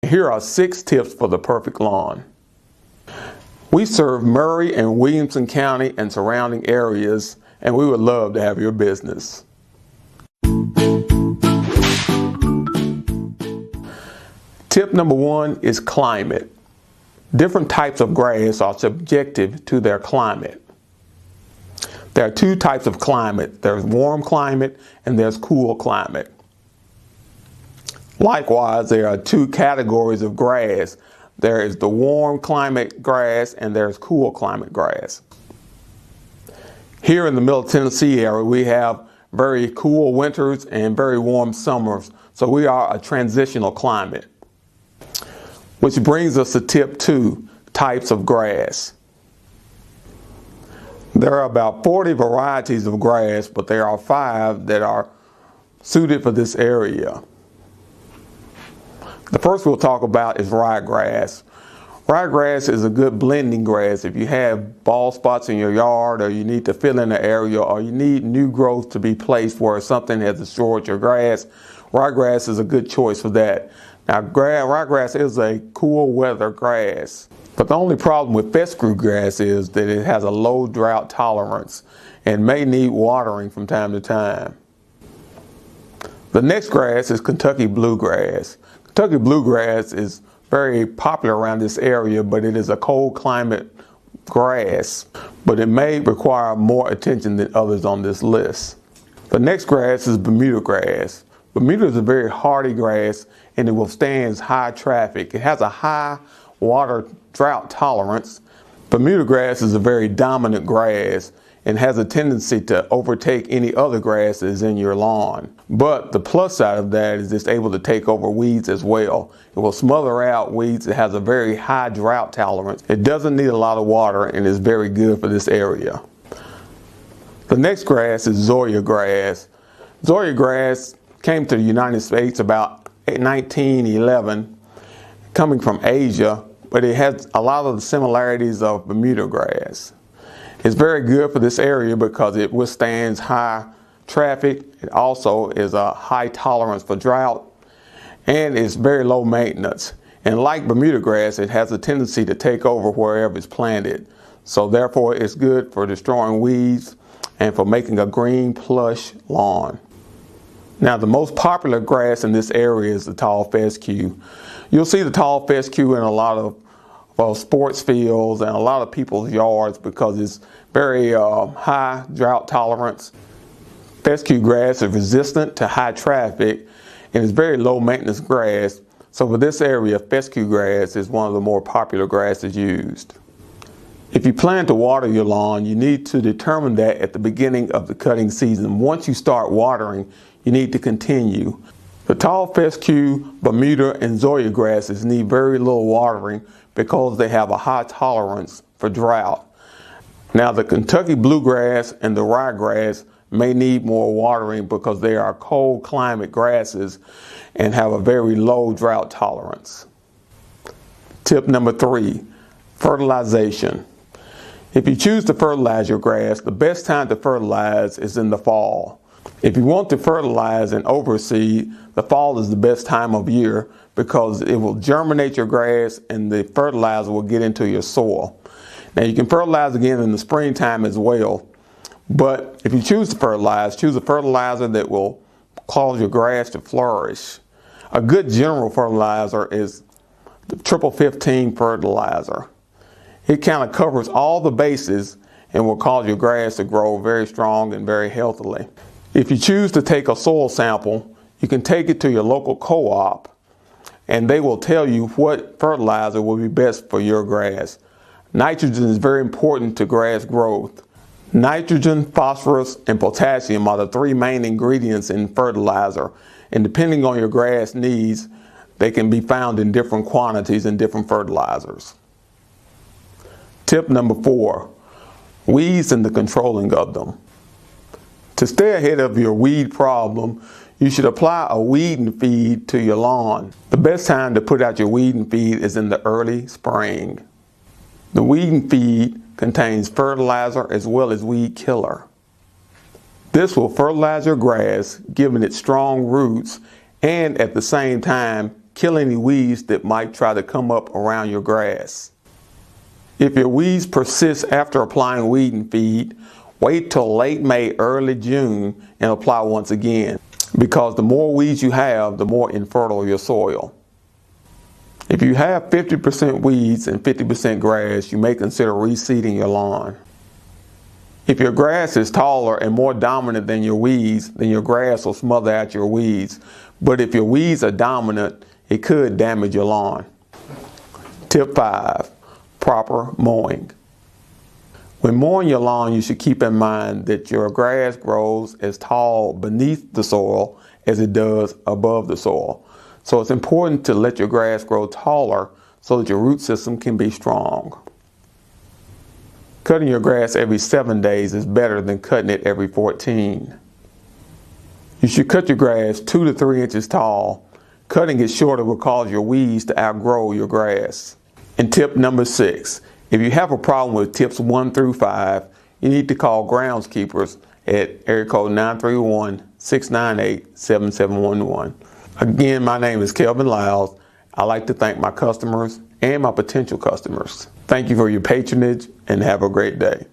Here are 6 tips for the perfect lawn. We serve Murray and Williamson County and surrounding areas, and we would love to have your business. Tip number 1 is climate. Different types of grass are subjective to their climate. There are 2 types of climate. There's warm climate and there's cool climate. Likewise, there are 2 categories of grass. There is the warm climate grass and there's cool climate grass. Here in the Middle Tennessee area, we have very cool winters and very warm summers. So we are a transitional climate. Which brings us to tip 2, types of grass. There are about 40 varieties of grass, but there are 5 that are suited for this area. The first we'll talk about is ryegrass. Ryegrass is a good blending grass. If you have bald spots in your yard, or you need to fill in an area, or you need new growth to be placed where something has destroyed your grass, ryegrass is a good choice for that. Now, ryegrass is a cool weather grass, but the only problem with fescue grass is that it has a low drought tolerance and may need watering from time to time. The next grass is Kentucky bluegrass. Kentucky bluegrass is very popular around this area, but it is a cold climate grass, but it may require more attention than others on this list. The next grass is Bermuda grass. Bermuda is a very hardy grass and it withstands high traffic. It has a high water drought tolerance. Bermuda grass is a very dominant grass and has a tendency to overtake any other grasses in your lawn. But the plus side of that is it's able to take over weeds as well. It will smother out weeds. It has a very high drought tolerance. It doesn't need a lot of water and is very good for this area. The next grass is Zoysia grass. Zoysia grass came to the United States about 1911, coming from Asia, but it has a lot of the similarities of Bermuda grass. It's very good for this area because it withstands high traffic. It also is a high tolerance for drought and it's very low maintenance. And like Bermuda grass, it has a tendency to take over wherever it's planted. So therefore it's good for destroying weeds and for making a green plush lawn. Now the most popular grass in this area is the tall fescue. You'll see the tall fescue in a lot of sports fields and a lot of people's yards because it's very high drought tolerance. Fescue grass is resistant to high traffic and it's very low maintenance grass. So for this area, fescue grass is one of the more popular grasses used. If you plan to water your lawn, you need to determine that at the beginning of the cutting season. Once you start watering, you need to continue. The tall fescue, Bermuda, and Zoysia grasses need very little watering because they have a high tolerance for drought. Now the Kentucky bluegrass and the ryegrass may need more watering because they are cold climate grasses and have a very low drought tolerance. Tip number 3, fertilization. If you choose to fertilize your grass, the best time to fertilize is in the fall. If you want to fertilize and overseed, the fall is the best time of year because it will germinate your grass and the fertilizer will get into your soil. Now you can fertilize again in the springtime as well, but if you choose to fertilize, choose a fertilizer that will cause your grass to flourish. A good general fertilizer is the 15-15 fertilizer. It kind of covers all the bases and will cause your grass to grow very strong and very healthily. If you choose to take a soil sample, you can take it to your local co-op and they will tell you what fertilizer will be best for your grass. Nitrogen is very important to grass growth. Nitrogen, phosphorus, and potassium are the 3 main ingredients in fertilizer, and depending on your grass needs, they can be found in different quantities in different fertilizers. Tip number 4, weeds and the controlling of them. To stay ahead of your weed problem, you should apply a weeding feed to your lawn. The best time to put out your weeding feed is in the early spring. The weeding feed contains fertilizer as well as weed killer. This will fertilize your grass, giving it strong roots, and at the same time kill any weeds that might try to come up around your grass. If your weeds persist after applying weeding feed, wait till late May, early June and apply once again, because the more weeds you have, the more infertile your soil. If you have 50% weeds and 50% grass, you may consider reseeding your lawn. If your grass is taller and more dominant than your weeds, then your grass will smother out your weeds. But if your weeds are dominant, it could damage your lawn. Tip 5, proper mowing. When mowing your lawn, you should keep in mind that your grass grows as tall beneath the soil as it does above the soil. So it's important to let your grass grow taller so that your root system can be strong. Cutting your grass every 7 days is better than cutting it every 14. You should cut your grass 2 to 3 inches tall. Cutting it shorter will cause your weeds to outgrow your grass. And tip number 6, if you have a problem with tips 1 through 5, you need to call groundskeepers at area code 931-698-7711. Again, my name is Kelvin Lyles. I'd like to thank my customers and my potential customers. Thank you for your patronage and have a great day.